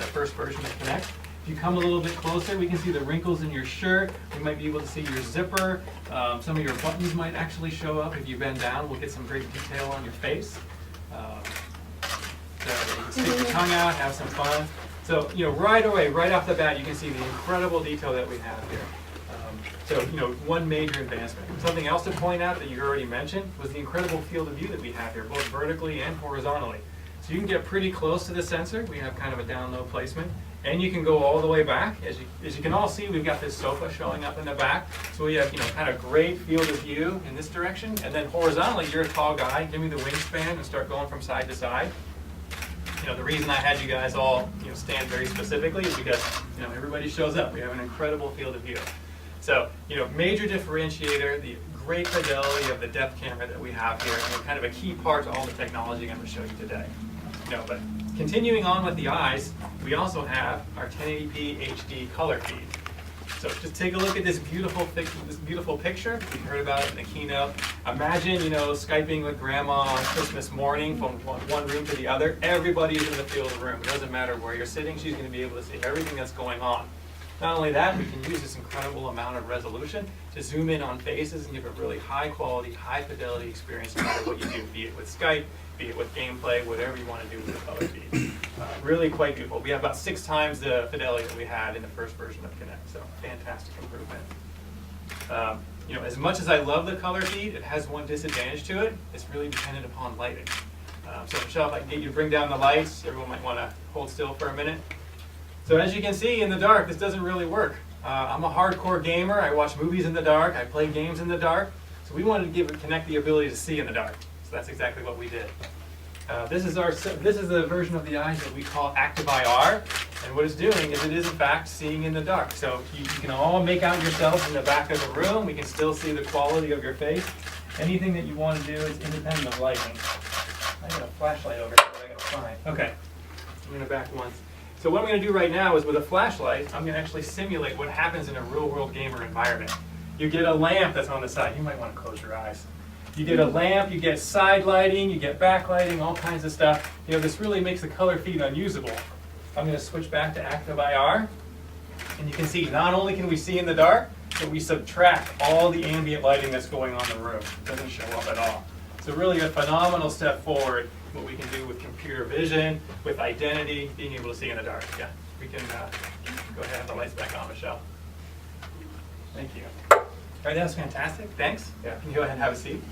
the first version of Kinect. If you come a little bit closer, we can see the wrinkles in your shirt. We might be able to see your zipper. Some of your buttons might actually show up. If you bend down, we'll get some great detail on your face. So you can stick your tongue out, have some fun. So, right away, right off the bat, you can see the incredible detail that we have here. So, one major advancement. Something else to point out that you already mentioned was the incredible field of view that we have here, both vertically and horizontally. So you can get pretty close to the sensor. We have kind of a down-low placement. And you can go all the way back. As you can all see, we've got this sofa showing up in the back. So we have, kind of great field of view in this direction. And then horizontally, you're a tall guy. Give me the wingspan and start going from side to side. The reason I had you guys all, stand very specifically is because, everybody shows up. We have an incredible field of view. So, major differentiator, the great fidelity of the depth camera that we have here, and kind of a key part to all the technology I'm going to show you today. But continuing on with the eyes, we also have our 1080p HD color feed. So just take a look at this beautiful picture. You've heard about it in the keynote. Imagine, Skyping with grandma on Christmas morning from one room to the other. Everybody's in the field of room. It doesn't matter where you're sitting. She's going to be able to see everything that's going on. Not only that, we can use this incredible amount of resolution to zoom in on faces and give a really high quality, high fidelity experience no matter what you do, be it with Skype, be it with gameplay, whatever you want to do with the color feed. Really quite beautiful. We have about 6 times the fidelity that we had in the first version of Kinect, so fantastic improvement. As much as I love the color feed, it has one disadvantage to it. It's really dependent upon lighting. So Michelle, if I can get you to bring down the lights, everyone might want to hold still for a minute. So as you can see in the dark, this doesn't really work. I'm a hardcore gamer. I watch movies in the dark. I play games in the dark. So we wanted to give Kinect the ability to see in the dark. So that's exactly what we did. This is the version of the eyes that we call Active IR. And what it's doing is it is in fact seeing in the dark. So you can all make out yourselves in the back of the room. We can still see the quality of your face. Anything that you want to do is independent of lighting. I got a flashlight over here that I got to find. Okay, I'm going to back once. So what I'm going to do right now is with a flashlight, I'm going to actually simulate what happens in a real-world gamer environment. You get a lamp that's on the side. You might want to close your eyes. You get a lamp, you get side lighting, you get backlighting, all kinds of stuff. This really makes the color feed unusable. I'm going to switch back to Active IR. And you can see not only can we see in the dark, but we subtract all the ambient lighting that's going on in the room. It doesn't show up at all. So really a phenomenal step forward, what we can do with computer vision, with identity, being able to see in the dark. Yeah, we can go ahead and have the lights back on, Michelle. Thank you. All right, that was fantastic. Thanks. Yeah, can you go ahead and have a seat?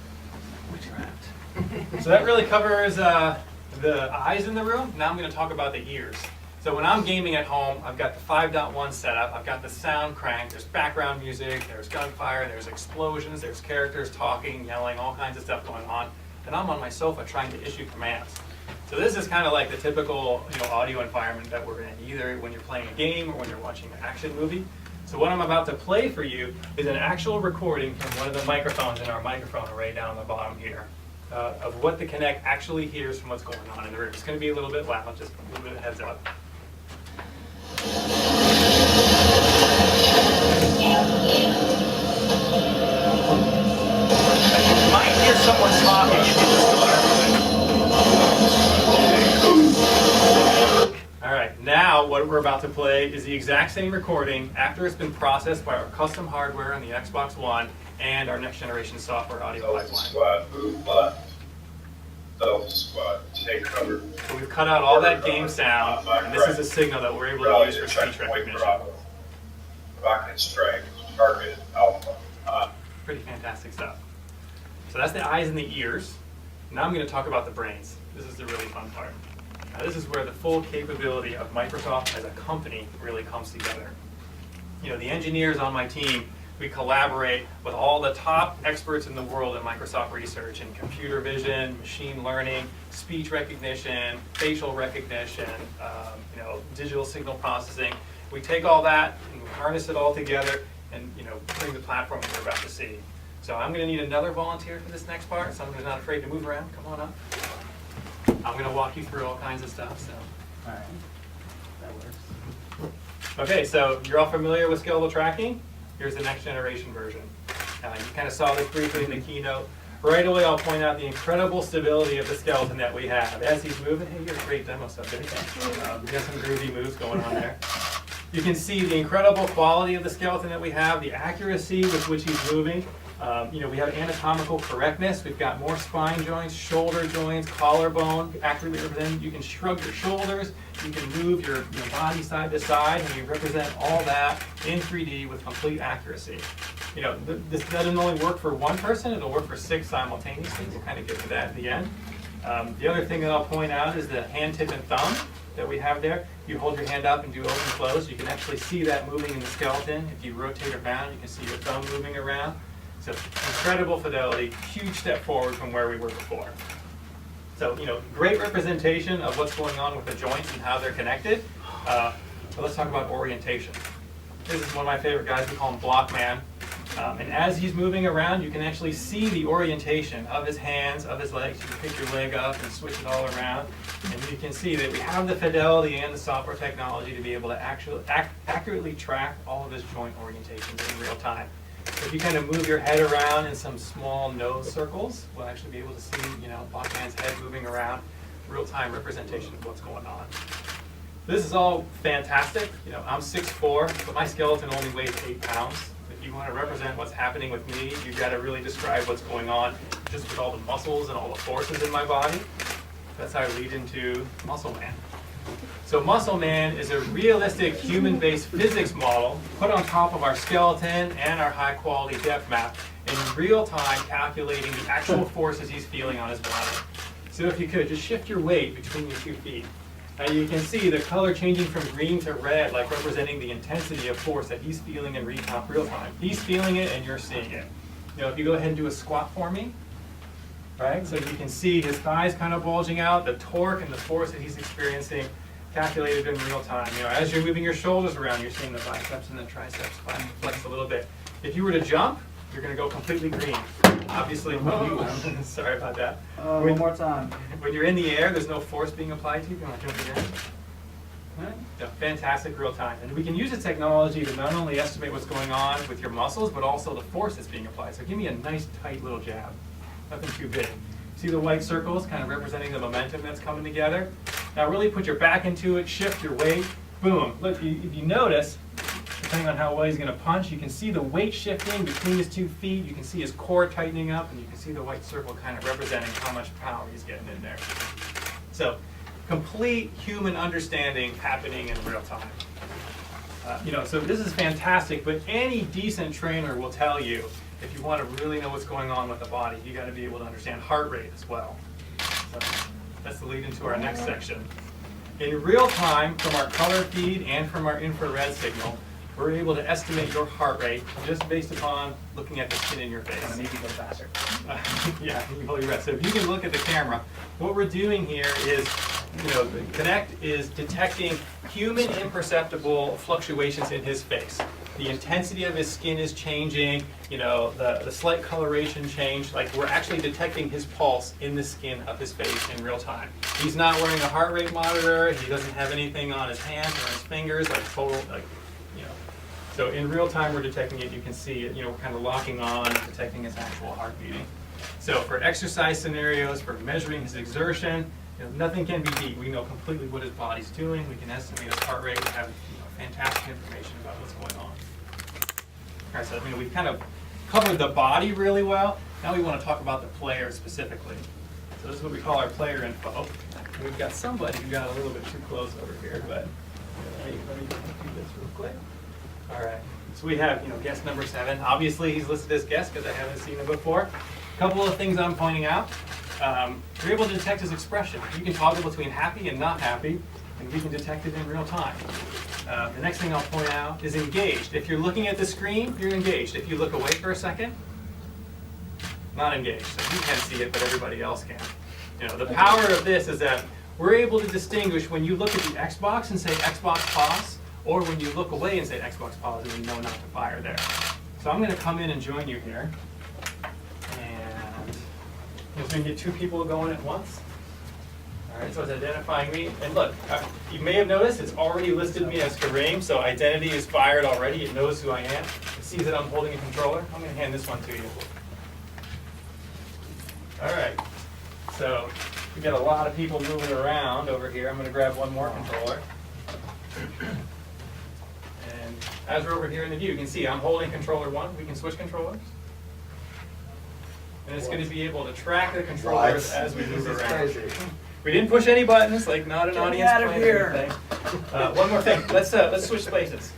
So that really covers the eyes in the room. Now I'm going to talk about the ears. So when I'm gaming at home, I've got the 5.1 setup. I've got the sound cranked. There's background music. There's gunfire. There's explosions. There's characters talking, yelling, all kinds of stuff going on. And I'm on my sofa trying to issue commands. So this is kind of like the typical audio environment that we're in, either when you're playing a game or when you're watching an action movie. So what I'm about to play for you is an actual recording from one of the microphones in our microphone array down on the bottom here of what the Kinect actually hears from what's going on in the room. It's going to be a little bit loud, just a little bit of heads up. You might hear someone talking if you just All right, now what we're about to play is the exact same recording after it's been processed by our custom hardware on the Xbox One and our next generation software audio pipeline. Squad, move left. Delta Squad, take cover. So we've cut out all that game sound, and this is a signal that we're able to use for speech recognition. Rocket strike, target alpha. Pretty fantastic stuff. So that's the eyes and the ears. Now I'm going to talk about the brains. This is the really fun part. Now this is where the full capability of Microsoft as a company really comes together. The engineers on my team, we collaborate with all the top experts in the world in Microsoft research in computer vision, machine learning, speech recognition, facial recognition, digital signal processing. We take all that and we harness it all together and bring the platform that we're about to see. So I'm going to need another volunteer for this next part, someone who's not afraid to move around. Come on up. I'm going to walk you through all kinds of stuff. So, all right, that works. Okay, so you're all familiar with scalable tracking. Here's the next generation version. You kind of saw this briefly in the keynote. right away I'll point out the incredible stability of the skeleton that we have. As he's moving, hey, you're a great demo subject. We got some groovy moves going on there. You can see the incredible quality of the skeleton that we have, the accuracy with which he's moving. We have anatomical correctness. We've got more spine joints, shoulder joints, collarbone accurately represented. You can shrug your shoulders. You can move your body side to side, and you represent all that in 3D with complete accuracy. This doesn't only work for one person, it'll work for 6 simultaneously. We'll kind of get to that at the end. The other thing that I'll point out is the hand, tip, and thumb that we have there. You hold your hand up and do open and close. You can actually see that moving in the skeleton. If you rotate around, you can see your thumb moving around. So incredible fidelity, huge step forward from where we were before. So, great representation of what's going on with the joints and how they're connected. But let's talk about orientation. This is one of my favorite guys. We call him Blockman. And as he's moving around, you can actually see the orientation of his hands, of his legs. You can pick your leg up and switch it all around. And you can see that we have the fidelity and the software technology to be able to accurately track all of his joint orientations in real time. If you kind of move your head around in some small nose circles, we'll actually be able to see, Blockman's head moving around, real-time representation of what's going on. This is all fantastic. I'm 6'4", but my skeleton only weighs 8 pounds. If you want to represent what's happening with me, you've got to really describe what's going on just with all the muscles and all the forces in my body. That's how I lead into Muscle Man. So Muscle Man is a realistic human-based physics model put on top of our skeleton and our high-quality depth map in real time, calculating the actual forces he's feeling on his body. So if you could, just shift your weight between your 2 feet. Now you can see the color changing from green to red, like representing the intensity of force that he's feeling in real time. He's feeling it and you're seeing it. If you go ahead and do a squat for me, right? So you can see his thighs kind of bulging out, the torque and the force that he's experiencing calculated in real time. As you're moving your shoulders around, you're seeing the biceps and the triceps flex a little bit. If you were to jump, you're going to go completely green. Obviously, sorry about that. One more time. When you're in the air, there's no force being applied to you. You want to jump again? Yeah, fantastic real time. And we can use this technology to not only estimate what's going on with your muscles, but also the force that's being applied. So give me a nice, tight little jab. Nothing too big. See the white circles kind of representing the momentum that's coming together? Now really put your back into it, shift your weight, boom. Look, if you notice, depending on how well he's going to punch, you can see the weight shifting between his 2 feet, you can see his core tightening up, and you can see the white circle kind of representing how much power he's getting in there. So, complete human understanding happening in real time. So this is fantastic, but any decent trainer will tell you, if you want to really know what's going on with the body, you got to be able to understand heart rate as well. So that's the lead into our next section. In real time, from our color feed and from our infrared signal, we're able to estimate your heart rate just based upon looking at the skin in your face. I'm gonna make you go faster. Yeah, you can hold your breath. So if you can look at the camera, what we're doing here is, the Kinect is detecting human imperceptible fluctuations in his face. The intensity of his skin is changing, the slight coloration change, like we're actually detecting his pulse in the skin of his face in real time. He's not wearing a heart rate monitor, he doesn't have anything on his hands or his fingers, So in real time we're detecting it, you can see it, we're kind of locking on and detecting his actual heart beating. So for exercise scenarios, for measuring his exertion, nothing can be beat. We know completely what his body's doing, we can estimate his heart rate, we have fantastic information about what's going on. All right, so we've kind of covered the body really well. Now we want to talk about the player specifically. So this is what we call our player info. And we've got somebody who got a little bit too close over here, but let me do this real quick. All right, so we have guest number 7. Obviously he's listed as guest because I haven't seen him before. A couple of things I'm pointing out. We're able to detect his expression. You can toggle between happy and not happy, and we can detect it in real time. The next thing I'll point out is engaged. If you're looking at the screen, you're engaged. If you look away for a second, not engaged. So you can't see it, but everybody else can. The power of this is that we're able to distinguish when you look at the Xbox and say Xbox pause, or when you look away and say Xbox pause and you know not to fire there. So I'm going to come in and join you here. And I'm just going to get 2 people going at once. All right, so it's identifying me. And look, you may have noticed it's already listed me as Kareem, so identity is fired already. It knows who I am. It sees that I'm holding a controller. I'm going to hand this one to you. All right, so we got a lot of people moving around over here. I'm going to grab one more controller. And as we're over here in the view, you can see I'm holding controller 1. We can switch controllers. And it's going to be able to track the controllers as we move around. We didn't push any buttons, like not an audience out of plan or here. anything. One more thing. Let's switch places.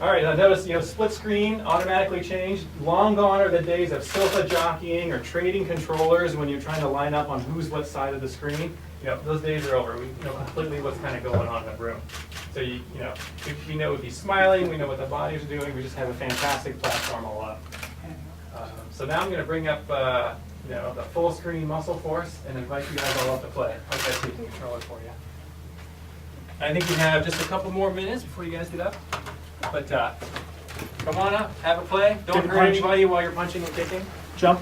All right, now notice, split screen, automatically changed. Long gone are the days of sofa jockeying or trading controllers when you're trying to line up on who's what side of the screen. Those days are over. We know completely what's kind of going on in the room. So we know we'd be smiling, we know what the bodies are doing, we just have a fantastic platform all up. So now I'm going to bring up the full screen muscle force and invite you guys all up to play. I'll try to take the controller for you. I think we have just a couple more minutes before you guys get up. But come on up, have a play. Don't Take a hurt punch. anybody while you're punching and kicking. Jump.